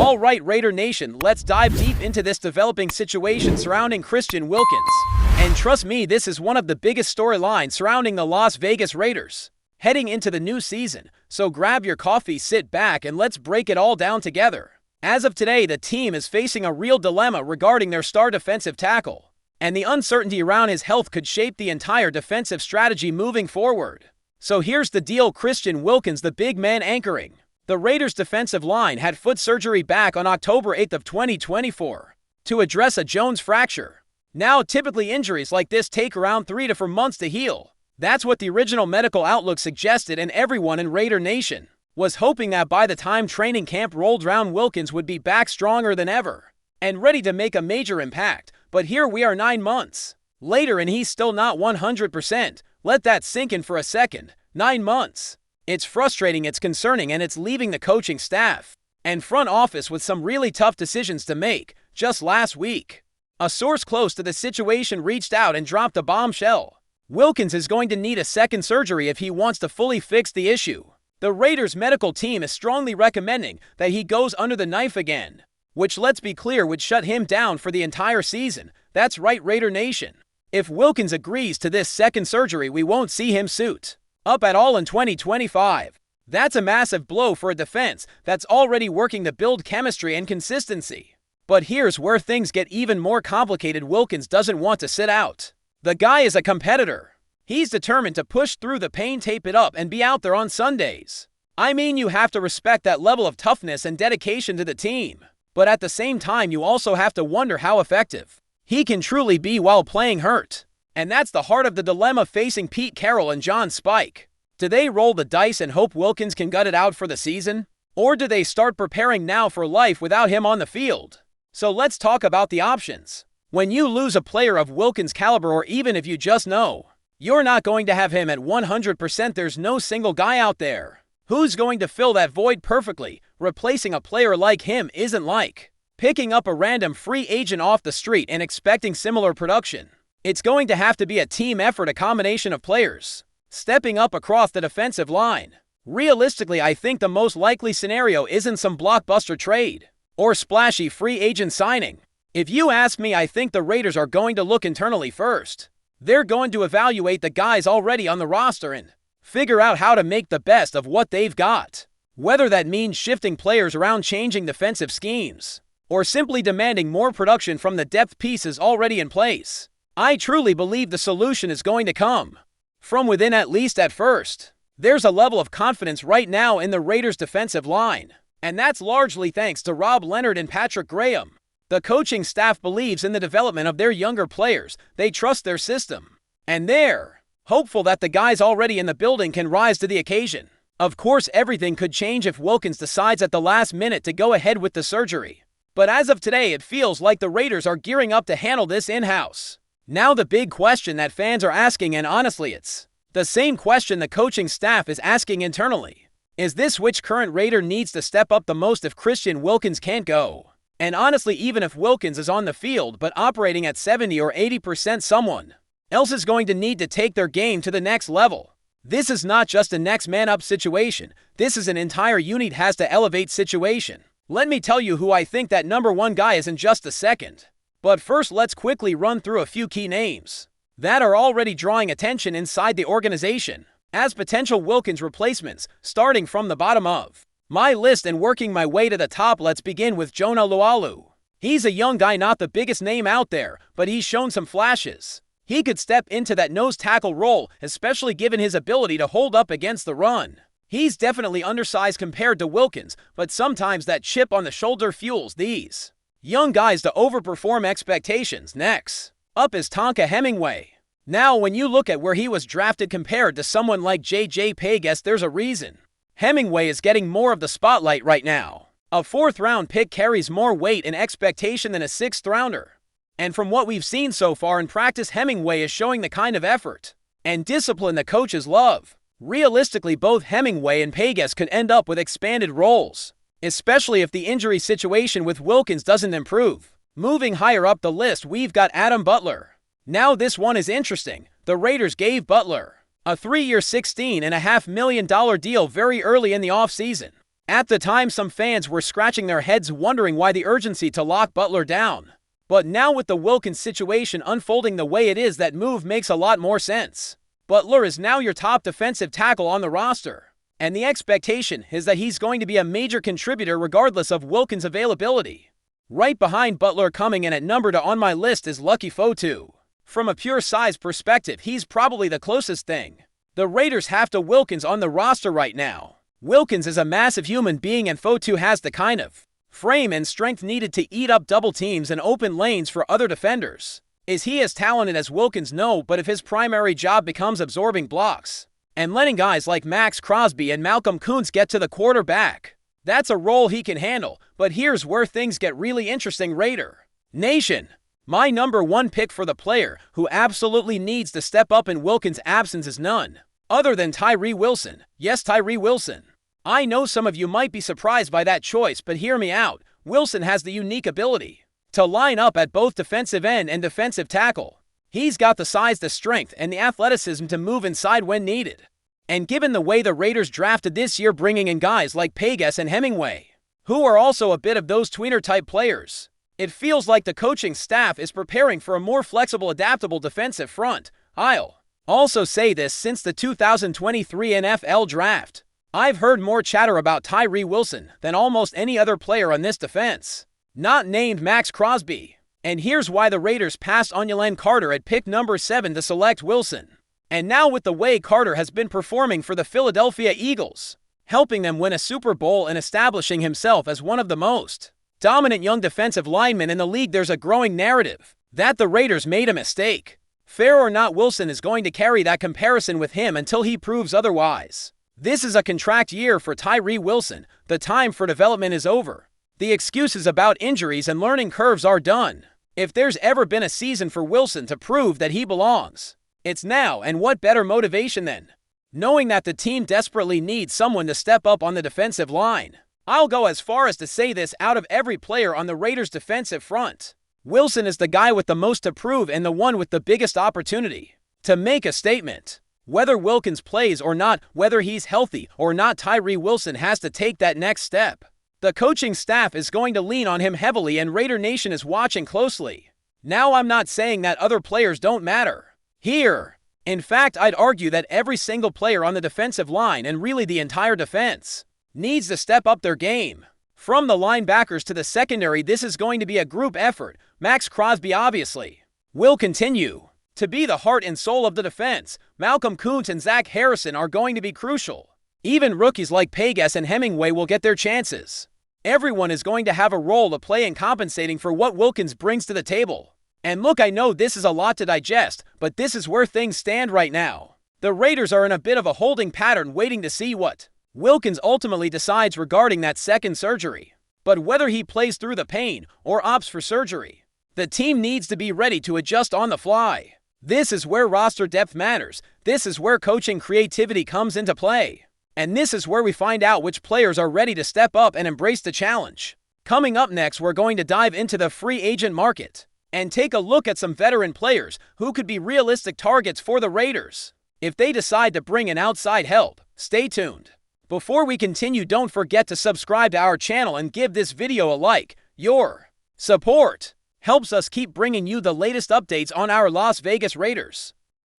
All right, Raider Nation, let's dive deep into this developing situation surrounding Christian Wilkins. And trust me, this is one of the biggest storylines surrounding the Las Vegas Raiders heading into the new season. So grab your coffee, sit back, and let's break it all down together. As of today, the team is facing a real dilemma regarding their star defensive tackle, and the uncertainty around his health could shape the entire defensive strategy moving forward. So here's the deal: Christian Wilkins, the big man anchoring the Raiders' defensive line, had foot surgery back on October 8th of 2024 to address a Jones fracture. Now, typically injuries like this take around 3 to 4 months to heal. That's what the original medical outlook suggested, and everyone in Raider Nation was hoping that by the time training camp rolled around, Wilkins would be back stronger than ever and ready to make a major impact. But here we are 9 months later and he's still not 100%. Let that sink in for a second. 9 months. It's frustrating, it's concerning, and it's leaving the coaching staff and front office with some really tough decisions to make. Just last week, a source close to the situation reached out and dropped a bombshell. Wilkins is going to need a second surgery if he wants to fully fix the issue. The Raiders' medical team is strongly recommending that he goes under the knife again, which, let's be clear, would shut him down for the entire season. That's right, Raider Nation. If Wilkins agrees to this second surgery, we won't see him suit up at all in 2025. That's a massive blow for a defense that's already working to build chemistry and consistency. But here's where things get even more complicated. Wilkins doesn't want to sit out. The guy is a competitor. He's determined to push through the pain, tape it up, and be out there on Sundays. I mean, you have to respect that level of toughness and dedication to the team. But at the same time, you also have to wonder how effective he can truly be while playing hurt. And that's the heart of the dilemma facing Pete Carroll and John Spike. Do they roll the dice and hope Wilkins can gut it out for the season? Or do they start preparing now for life without him on the field? So let's talk about the options. When you lose a player of Wilkins' caliber, or even if you just know you're not going to have him at 100%, there's no single guy out there who's going to fill that void perfectly. Replacing a player like him isn't like picking up a random free agent off the street and expecting similar production. It's going to have to be a team effort, a combination of players stepping up across the defensive line. Realistically, I think the most likely scenario isn't some blockbuster trade or splashy free agent signing. If you ask me, I think the Raiders are going to look internally first. They're going to evaluate the guys already on the roster and figure out how to make the best of what they've got. Whether that means shifting players around, changing defensive schemes, or simply demanding more production from the depth pieces already in place. I truly believe the solution is going to come from within, at least at first. There's a level of confidence right now in the Raiders' defensive line, and that's largely thanks to Rob Leonard and Patrick Graham. The coaching staff believes in the development of their younger players. They trust their system, and they're hopeful that the guys already in the building can rise to the occasion. Of course, everything could change if Wilkins decides at the last minute to go ahead with the surgery. But as of today, it feels like the Raiders are gearing up to handle this in-house. Now the big question that fans are asking, and honestly it's the same question the coaching staff is asking internally, is this: which current Raider needs to step up the most if Christian Wilkins can't go? And honestly, even if Wilkins is on the field but operating at 70 or 80%, someone else is going to need to take their game to the next level. This is not just a next man up situation. This is an entire unit has to elevate situation. Let me tell you who I think that number one guy is in just a second. But first, let's quickly run through a few key names that are already drawing attention inside the organization as potential Wilkins replacements, starting from the bottom of my list and working my way to the top. Let's begin with Jonah Lualu. He's a young guy, not the biggest name out there, but he's shown some flashes. He could step into that nose tackle role, especially given his ability to hold up against the run. He's definitely undersized compared to Wilkins, but sometimes that chip on the shoulder fuels these young guys to overperform expectations. Next up is Tonka Hemingway. Now, when you look at where he was drafted compared to someone like J.J. Pegas, there's a reason Hemingway is getting more of the spotlight right now. A 4th-round pick carries more weight and expectation than a 6th-rounder. And from what we've seen so far in practice, Hemingway is showing the kind of effort and discipline the coaches love. Realistically, both Hemingway and Pegas could end up with expanded roles, especially if the injury situation with Wilkins doesn't improve. Moving higher up the list, we've got Adam Butler. Now this one is interesting. The Raiders gave Butler a 3-year $16.5 million deal very early in the offseason. At the time, some fans were scratching their heads wondering why the urgency to lock Butler down. But now with the Wilkins situation unfolding the way it is, that move makes a lot more sense. Butler is now your top defensive tackle on the roster, and the expectation is that he's going to be a major contributor regardless of Wilkins' availability. Right behind Butler coming in at number 2 on my list is Lucky Fotu. From a pure size perspective, he's probably the closest thing the Raiders have to Wilkins on the roster right now. Wilkins is a massive human being, and Fotu has the kind of frame and strength needed to eat up double teams and open lanes for other defenders. Is he as talented as Wilkins? No, but if his primary job becomes absorbing blocks and letting guys like Max Crosby and Malcolm Koonce get to the quarterback, that's a role he can handle. But here's where things get really interesting, Raider Nation. My number 1 pick for the player who absolutely needs to step up in Wilkins' absence is none other than Tyrie Wilson. Yes, Tyrie Wilson. I know some of you might be surprised by that choice, but hear me out. Wilson has the unique ability to line up at both defensive end and defensive tackle. He's got the size, the strength, and the athleticism to move inside when needed. And given the way the Raiders drafted this year, bringing in guys like Pegas and Hemingway, who are also a bit of those tweener-type players, it feels like the coaching staff is preparing for a more flexible, adaptable defensive front. I'll also say this: since the 2023 NFL Draft, I've heard more chatter about Tyrie Wilson than almost any other player on this defense, not named Max Crosby. And here's why: the Raiders passed on Jalen Carter at pick number 7 to select Wilson. And now with the way Carter has been performing for the Philadelphia Eagles, helping them win a Super Bowl and establishing himself as one of the most dominant young defensive linemen in the league, there's a growing narrative that the Raiders made a mistake. Fair or not, Wilson is going to carry that comparison with him until he proves otherwise. This is a contract year for Tyrie Wilson. The time for development is over. The excuses about injuries and learning curves are done. If there's ever been a season for Wilson to prove that he belongs, it's now. And what better motivation than knowing that the team desperately needs someone to step up on the defensive line? I'll go as far as to say this: out of every player on the Raiders' defensive front, Wilson is the guy with the most to prove and the one with the biggest opportunity to make a statement. Whether Wilkins plays or not, whether he's healthy or not, Tyrie Wilson has to take that next step. The coaching staff is going to lean on him heavily, and Raider Nation is watching closely. Now, I'm not saying that other players don't matter here. In fact, I'd argue that every single player on the defensive line, and really the entire defense, needs to step up their game. From the linebackers to the secondary, this is going to be a group effort. Max Crosby obviously will continue to be the heart and soul of the defense. Malcolm Koonce and Zach Harrison are going to be crucial. Even rookies like Pegas and Hemingway will get their chances. Everyone is going to have a role to play in compensating for what Wilkins brings to the table. And look, I know this is a lot to digest, but this is where things stand right now. The Raiders are in a bit of a holding pattern, waiting to see what Wilkins ultimately decides regarding that second surgery. But whether he plays through the pain or opts for surgery, the team needs to be ready to adjust on the fly. This is where roster depth matters. This is where coaching creativity comes into play. And this is where we find out which players are ready to step up and embrace the challenge. Coming up next, we're going to dive into the free agent market and take a look at some veteran players who could be realistic targets for the Raiders if they decide to bring in outside help. Stay tuned. Before we continue, don't forget to subscribe to our channel and give this video a like. Your support helps us keep bringing you the latest updates on our Las Vegas Raiders.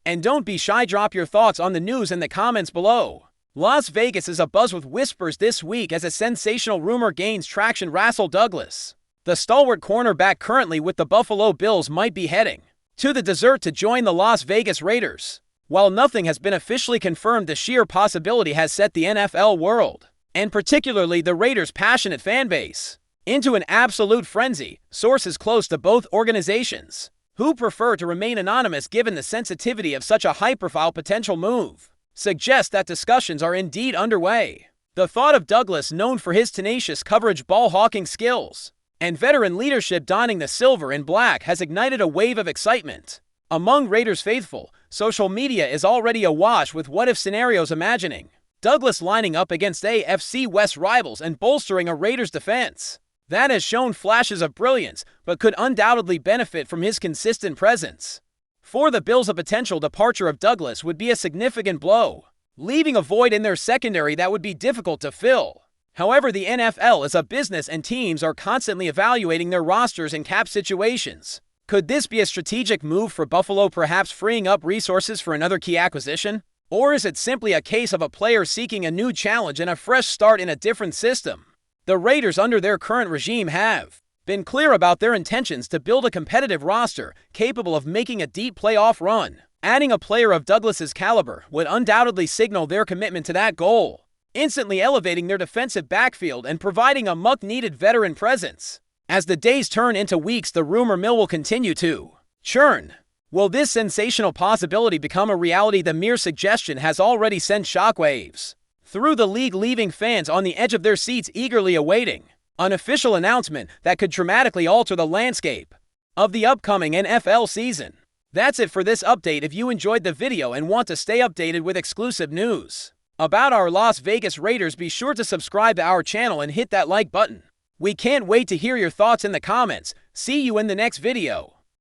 And don't be shy, drop your thoughts on the news in the comments below. Las Vegas is abuzz with whispers this week as a sensational rumor gains traction. Rasul Douglas, the stalwart cornerback currently with the Buffalo Bills, might be heading to the desert to join the Las Vegas Raiders. While nothing has been officially confirmed, the sheer possibility has set the NFL world, and particularly the Raiders' passionate fan base, into an absolute frenzy. Sources close to both organizations, who prefer to remain anonymous given the sensitivity of such a high-profile potential move, suggest that discussions are indeed underway. The thought of Douglas, known for his tenacious coverage, ball-hawking skills, and veteran leadership donning the silver and black, has ignited a wave of excitement among Raiders faithful. Social media is already awash with what-if scenarios, imagining Douglas lining up against AFC West rivals and bolstering a Raiders defense that has shown flashes of brilliance but could undoubtedly benefit from his consistent presence. For the Bills, a potential departure of Douglas would be a significant blow, leaving a void in their secondary that would be difficult to fill. However, the NFL is a business and teams are constantly evaluating their rosters and cap situations. Could this be a strategic move for Buffalo, perhaps freeing up resources for another key acquisition? Or is it simply a case of a player seeking a new challenge and a fresh start in a different system? The Raiders, under their current regime, have been clear about their intentions to build a competitive roster capable of making a deep playoff run. Adding a player of Douglas's caliber would undoubtedly signal their commitment to that goal, instantly elevating their defensive backfield and providing a much-needed veteran presence. As the days turn into weeks, the rumor mill will continue to churn. Will this sensational possibility become a reality? The mere suggestion has already sent shockwaves through the league, leaving fans on the edge of their seats, eagerly awaiting an official announcement that could dramatically alter the landscape of the upcoming NFL season. That's it for this update. If you enjoyed the video and want to stay updated with exclusive news about our Las Vegas Raiders, be sure to subscribe to our channel and hit that like button. We can't wait to hear your thoughts in the comments. See you in the next video.